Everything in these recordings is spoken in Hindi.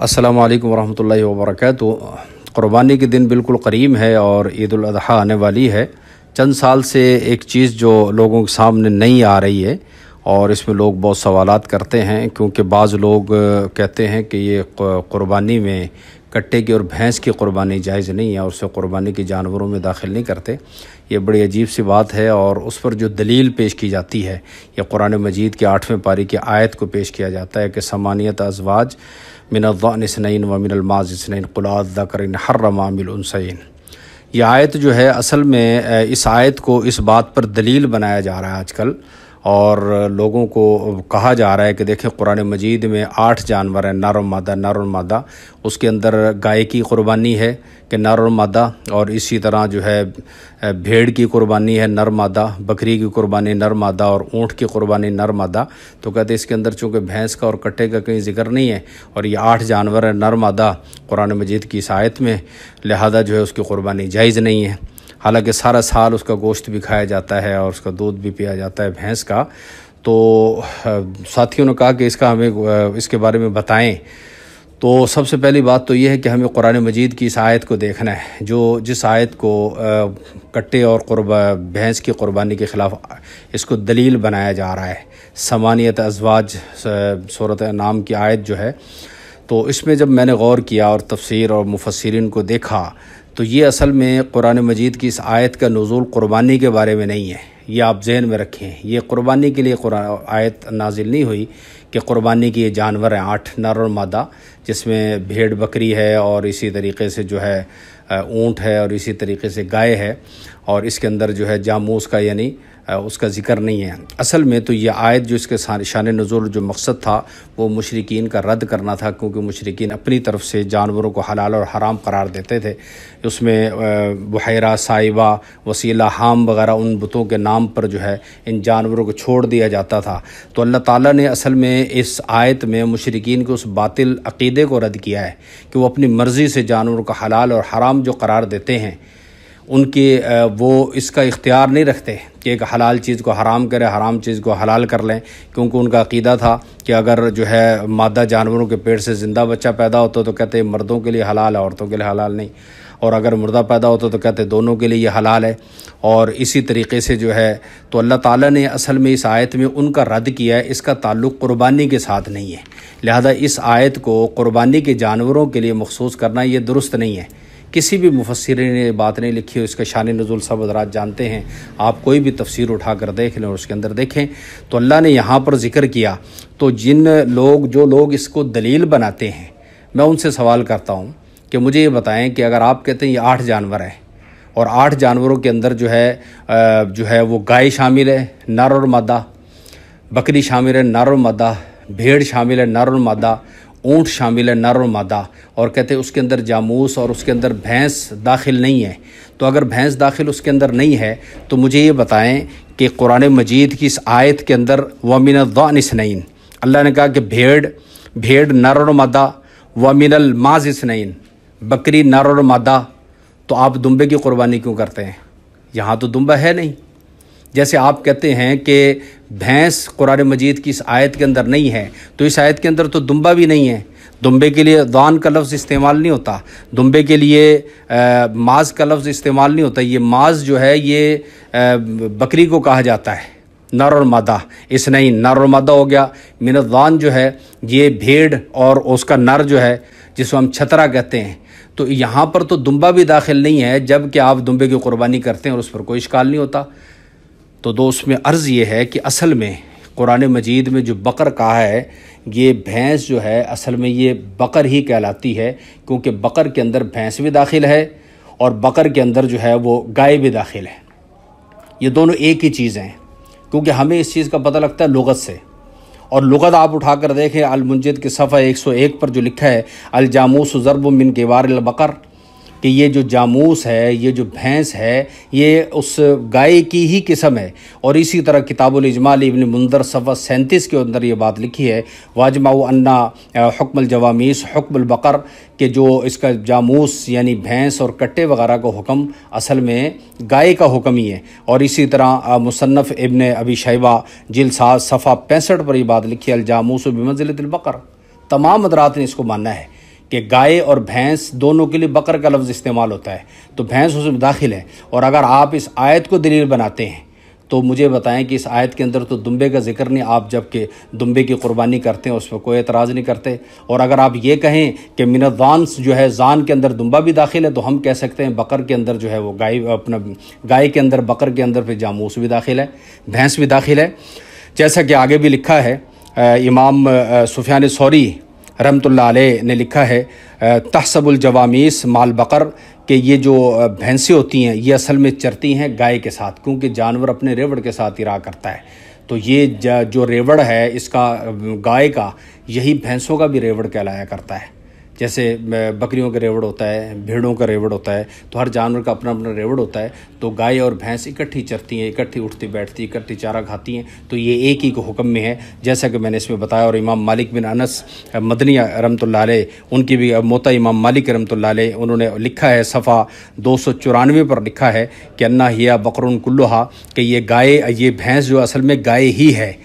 अस्सलामु अलैकुम वरहमतुल्लाहि वबरकातुहू। क़ुरबानी के दिन बिल्कुल करीब है और ईद उल अज़हा आने वाली है। चंद साल से एक चीज़ जो लोगों के सामने नहीं आ रही है और इसमें लोग बहुत सवालात करते हैं, क्योंकि बाज़ लोग कहते हैं कि ये क़ुरबानी में कट्टे की और भैंस की क़ुरबानी जायज़ नहीं है और उसे क़ुरबानी के जानवरों में दाखिल नहीं करते। ये बड़ी अजीब सी बात है और उस पर जो दलील पेश की जाती है ये कुरान मजीद के 8वें पारी की आयत को पेश किया जाता है कि समानियत अज़वाज मिनज़्ज़अन इस्नैन व मिनल माज़ इस्नैन क़ुल अज़्ज़करैन हर्रम अमिल उन्सयैन। ये आयत जो है असल में इस आयत को इस बात पर दलील बनाया जा रहा है आजकल, और लोगों को कहा जा रहा है कि देखें कुरान मजीद में 8 जानवर हैं, नर और मादा। उसके अंदर गाय की क़ुरबानी है कि नर और मादा, और इसी तरह जो है भेड़ की क़ुरबानी है नर मादा, बकरी की क़ुरबानी नर मादा और ऊँट की क़ुरबानी नर मादा। तो कहते हैं इसके अंदर चूँकि भैंस का और कट्टे का कहीं ज़िक्र नहीं है और ये 8 जानवर हैं नर मादा कुरान मजीद की इस आयत में, लिहाजा जो है उसकी क़ुरबानी जायज़ नहीं है। हालांकि सारा साल उसका गोश्त भी खाया जाता है और उसका दूध भी पिया जाता है भैंस का। तो साथियों ने कहा कि इसका हमें इसके बारे में बताएं। तो सबसे पहली बात तो ये है कि हमें कुरान मजीद की इस आयत को देखना है, जो जिस आयत को कट्टे और भैंस की क़ुरबानी के ख़िलाफ़ इसको दलील बनाया जा रहा है। समानियत अज़वाज सूरत अनाम की आयत जो है, तो इसमें जब मैंने गौर किया और तफसीर और मुफस्सिरीन को देखा तो ये असल में कुरान मजीद की इस आयत का नुज़ूल क़ुरबानी के बारे में नहीं है। ये आप जहन में रखें, ये क़ुरबानी के लिए आयत नाजिल नहीं हुई कि क़ुरबानी के ये जानवर हैं 8 नर और मादा, जिसमें भेड़ बकरी है और इसी तरीके से जो है ऊँट है और इसी तरीके से गाय है, और इसके अंदर जो है जामूस का यानी उसका ज़िक्र नहीं है। असल में तो ये आयत जो इसके शान नुज़ूल जो मकसद था वो मुशरिकीन का रद्द करना था, क्योंकि मुशरिकीन अपनी तरफ से जानवरों को हलाल और हराम करार देते थे। उसमें बुहैरा, साहिबा, वसीला, हाम वगैरह उन बुतों के नाम पर जो है इन जानवरों को छोड़ दिया जाता था। तो अल्लाह ताला ने असल में इस आयत में मुशरिकीन के उस बातिल अक़ीदे को रद्द किया है कि वो अपनी मर्ज़ी से जानवरों को हलाल और हराम जो करार देते हैं उनके वो इसका इख्तियार नहीं रखते कि एक हलाल चीज़ को हराम करें, हराम चीज़ को हलाल कर लें, क्योंकि उनका अक़ीदा था कि अगर जो है मादा जानवरों के पेट से ज़िंदा बच्चा पैदा होता तो कहते हैं मर्दों के लिए हलाल है, औरतों के लिए हलाल नहीं, और अगर मुर्दा पैदा होता तो कहते दोनों के लिए ये हलाल है। और इसी तरीके से जो है तो अल्लाह ताला ने असल में इस आयत में उनका रद्द किया है, इसका ताल्लुक़ क़ुरबानी के साथ नहीं है। लिहाजा इस आयत को क़ुरबानी के जानवरों के लिए मखसूस करना ये दुरुस्त नहीं है। किसी भी मुफस्सिर ने बात नहीं लिखी हो, इसका शान नुज़ूल सब हज़रात जानते हैं। आप कोई भी तफसीर उठा कर देख लें और उसके अंदर देखें तो अल्लाह ने यहाँ पर ज़िक्र किया। तो जो लोग इसको दलील बनाते हैं, मैं उनसे सवाल करता हूँ कि मुझे ये बताएं कि अगर आप कहते हैं ये 8 जानवर हैं और 8 जानवरों के अंदर जो है वो गाय शामिल है नर और मादा, बकरी शामिल है नर और मादा, भेड़ शामिल है नर और मादा, ऊँट शामिल है नर और मादा, और कहते हैं उसके अंदर जामूस और उसके अंदर भैंस दाखिल नहीं है। तो अगर भैंस दाखिल उसके अंदर नहीं है तो मुझे ये बताएं कि कुरान मजीद की इस आयत के अंदर व मिनज़्ज़अन इस्नैन, अल्लाह ने कहा कि भेड़ नर और मादा, व मिनल माज़ इस्नैन, बकरी नर और मादा, तो आप दुम्बे की क़ुरबानी क्यों करते हैं? यहाँ तो दुम्बा है नहीं। जैसे आप कहते हैं कि भैंस कुरान मजीद की इस आयत के अंदर नहीं है, तो इस आयत के अंदर तो दुम्बा भी नहीं है। दुम्बे के लिए दान का लफ्ज़ इस्तेमाल नहीं होता, दुम्बे के लिए माज़ का लफ्ज़ इस्तेमाल नहीं होता। ये माज़ जो है ये बकरी को कहा जाता है, नर और मादा। इस्नैन नर और मादा हो गया। मिनज़्ज़अन जो है ये भेड़ और उसका नर जो है जिसको हम छतरा कहते हैं। तो यहाँ पर तो दुम्बा भी दाखिल नहीं है, जबकि आप दुम्बे की क़ुरबानी करते हैं और उस पर कोई इश्काल नहीं होता। तो दोस्त में अर्ज़ ये है कि असल में कुरान मजीद में जो बकर कहा है, ये भैंस जो है असल में ये बकर ही कहलाती है, क्योंकि बकर के अंदर भैंस भी दाखिल है और बकर के अंदर जो है वो गाय भी दाखिल है। ये दोनों एक ही चीज़ हैं, क्योंकि हमें इस चीज़ का पता लगता है लुगत से, और लुगत आप उठा कर देखें अल-मुंजिद के सफ़ा 101 पर जो लिखा है अल जामूस ज़रबुम मिन किवार अल बकर, कि ये जो जामूस है, ये जो भैंस है, ये उस गाय की ही किस्म है। और इसी तरह किताबुल इजमाल इब्न मुंदर सफ़ा 37 के अंदर ये बात लिखी है वाजमाउ अन्ना हुक्मुल जवामीस हुक्मुल बकर, कि जो इसका जामूस यानी भैंस और कट्टे वगैरह का हुक्म असल में गाय का हुक्म ही है। और इसी तरह मुसन्नफ़ इब्न अबी शैबा जिल्द 7 सफ़ा 65 पर ये बात लिखी है अल जामूस बिमंज़िलतिल बकर। तमाम हज़रात ने इसको माना है कि गाय और भैंस दोनों के लिए बकर का लफ्ज़ इस्तेमाल होता है, तो भैंस उसमें दाखिल है। और अगर आप इस आयत को दलील बनाते हैं तो मुझे बताएं कि इस आयत के अंदर तो दुम्बे का जिक्र नहीं, आप जबकि दुम्बे की कुर्बानी करते हैं उस पर कोई एतराज़ नहीं करते। और अगर आप ये कहें कि मिनज़ान जो है ज़ान के अंदर दुम्बा भी दाखिल है, तो हम कह सकते हैं बकर के अंदर जो है वो गाय के अंदर, बकर के अंदर फिर जामूस भी दाखिल है, भैंस भी दाखिल है। जैसा कि आगे भी लिखा है, इमाम सुफियान सौरी रहमतुल्लाह अलैह ने लिखा है, तहसबुल जवामीस माल बकर, कि ये जो भैंसें होती हैं ये असल में चरती हैं गाय के साथ, क्योंकि जानवर अपने रेवड़ के साथ ही रहा करता है। तो ये जो रेवड़ है इसका, गाय का, यही भैंसों का भी रेवड़ कहलाया करता है। जैसे बकरियों का रेवड़ होता है, भेड़ों का रेवड़ होता है, तो हर जानवर का अपना अपना रेवड़ होता है। तो गाय और भैंस इकट्ठी चरती हैं, इकट्ठी उठती बैठती, इकट्ठी चारा खाती हैं, तो ये एक ही को हुक्म में है, जैसा कि मैंने इसमें बताया। और इमाम मालिक बिन अनस मदनी रहमतुल्लाह अलैह, उनकी भी मोता इमाम मालिक रहमतुल्लाह अलैह, उन्होंने लिखा है सफ़ा 294 पर लिखा है कि अन्ना हिया बकरुन कुल्लुहा, कि ये गाय, ये भैंस जो असल में गाय ही है।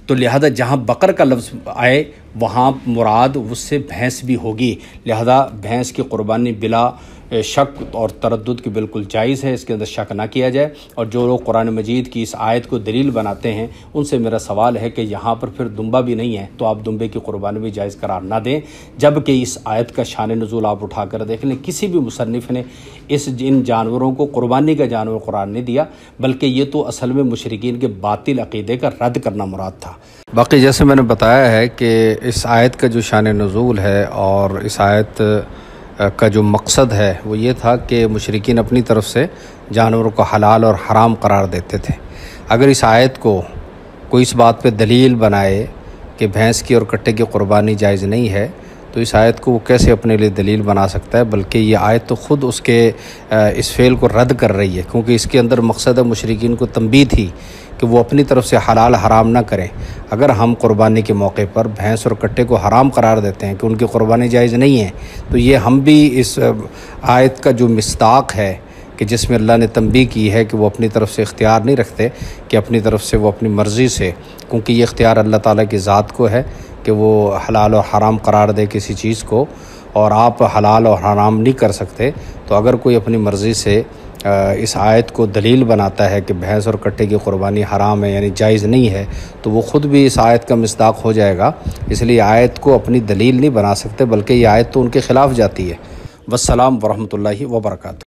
तो लिहाजा जहाँ बकर का लफ्ज़ आए वहाँ मुराद उससे भैंस भी होगी। लिहाजा भैंस की कुर्बानी बिला शक और तरद्दुद की बिल्कुल जायज़ है, इसके अंदर शक ना किया जाए। और जो लोग कुरान मजीद की इस आयत को दलील बनाते हैं उनसे मेरा सवाल है कि यहाँ पर फिर दुम्बा भी नहीं है, तो आप दुम्बे की कुर्बानी भी जायज़ करार ना दें। जबकि इस आयत का शान नुज़ूल आप उठा कर देख लें, किसी भी मुसन्निफ़ ने इन जानवरों को कुर्बानी का जानवर कुरार नहीं दिया, बल्कि ये तो असल में मुशरिकीन के बातिल अक़ीदे का रद्द करना मुराद था। बाकी जैसे मैंने बताया है कि इस आयत का जो शान नुज़ूल है और इस आयत का जो मकसद है वो ये था कि मुशरिकीन अपनी तरफ से जानवरों को हलाल और हराम करार देते थे। अगर इस आयत को कोई इस बात पे दलील बनाए कि भैंस की और कट्टे की कुर्बानी जायज़ नहीं है, तो इस आयत को वो कैसे अपने लिए दलील बना सकता है। बल्कि ये आयत तो ख़ुद उसके इस फ़ेल को रद्द कर रही है, क्योंकि इसके अंदर मकसद है मुशरिकीन को तंबीह थी कि वो अपनी तरफ से हलाल हराम ना करें। अगर हम कुर्बानी के मौके पर भैंस और कट्टे को हराम करार देते हैं कि उनकी कुर्बानी जायज़ नहीं है, तो ये हम भी इस आयत का जो मिस्ताक है कि जिसमें अल्लाह ने तंबीह की है कि वो अपनी तरफ से इख्तियार नहीं रखते कि अपनी तरफ से वो अपनी मर्ज़ी से, क्योंकि ये इख्तियार अल्लाह ताला की ज़ात को है कि वो हलाल और हराम करार दे किसी चीज़ को, और आप हलाल और हराम नहीं कर सकते। तो अगर कोई अपनी मर्ज़ी से इस आयत को दलील बनाता है कि भैंस और कट्टे की कुर्बानी हराम है, यानी जायज़ नहीं है, तो वो ख़ुद भी इस आयत का मिस्दाक हो जाएगा। इसलिए आयत को अपनी दलील नहीं बना सकते, बल्कि ये आयत तो उनके ख़िलाफ़ जाती है। वस्सलाम वरहमतुल्लाहि वबरकातुहू।